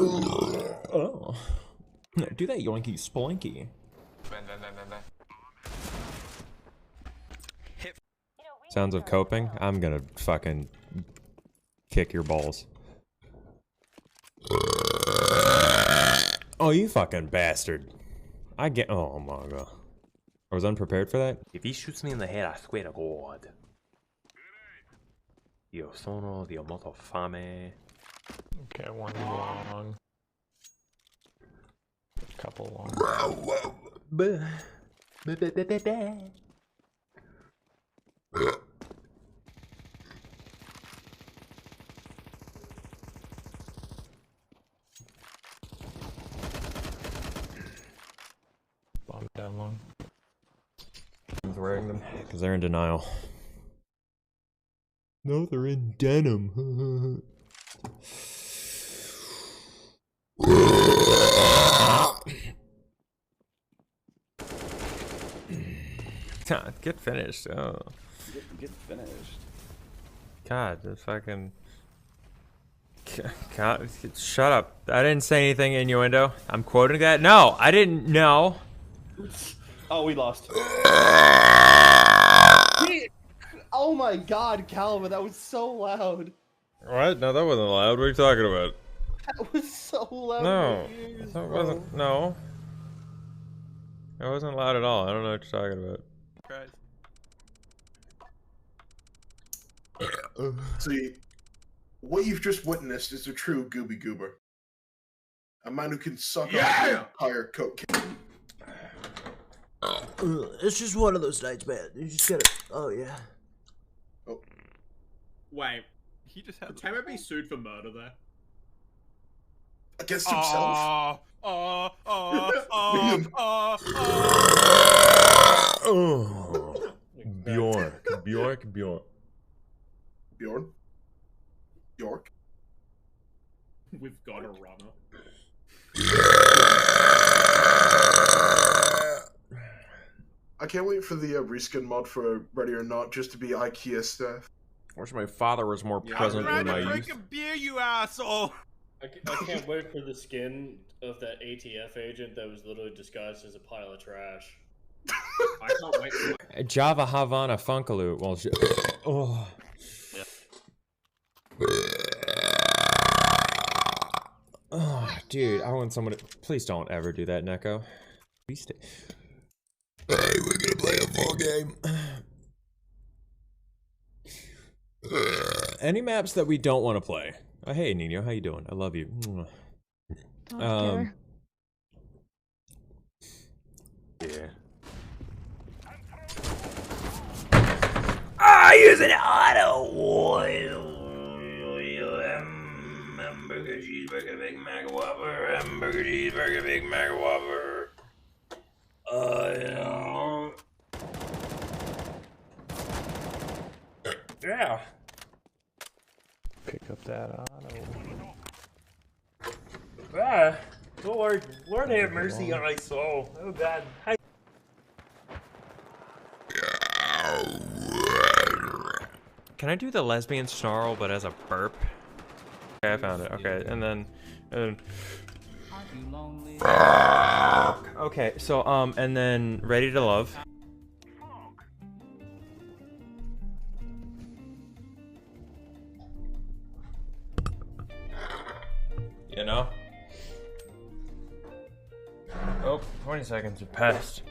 Oh. Do that yoinky splinky. Sounds of coping? I'm gonna fucking kick your balls. Oh, you fucking bastard. I get. Oh my god. I was unprepared for that. If he shoots me in the head, I swear to God. Io sono Dio molto fame. Okay, one long. Couple long. Bomb down long. Who's wearing them? Because they're in denial. No, they're in denim. Get finished. Oh. Get finished. God, the fucking. God, shut up. I didn't say anything innuendo. I'm quoting that. No, I didn't know. Oh, we lost. Oh my god, Calvin, that was so loud. What? No, that wasn't loud. What are you talking about? That was so loud. No, Ears, that wasn't. No. It wasn't loud at all. I don't know what you're talking about. See, what you've just witnessed is a true gooby goober. A man who can suck up an entire coke can. It's just one of those nights, man. You just gotta. Oh yeah. Oh. Wait, he just had. Can I be sued for murder there? Against himself? Oh. Bjork. Bjorn? York? We've got a runner. I can't wait for the reskin mod for Ready or Not just to be IKEA stuff. I wish my father was more present in my youth. Drink a beer, you asshole! I can't wait for the skin of that ATF agent that was literally disguised as a pile of trash. I can't wait for my... Java Havana Funkaloot. Well, oh. Yeah. Oh, dude, I want someone to. Please don't ever do that, Neko. Please stay. Hey, we're gonna play a full game. Any maps that we don't want to play. Oh, hey, Nino, how you doing? I love you. Yeah. Use an auto. Hamburger, cheeseburger, Big Mac, Whopper. Hamburger, cheeseburger, Big Mac, Whopper. Yeah. Pick up that auto. Ah, Lord have mercy on my soul. Oh God. Can I do the lesbian snarl but as a burp? Okay, I found it. Okay, and then okay, so and then Ready to Love. You know? Oh, 20 seconds have passed.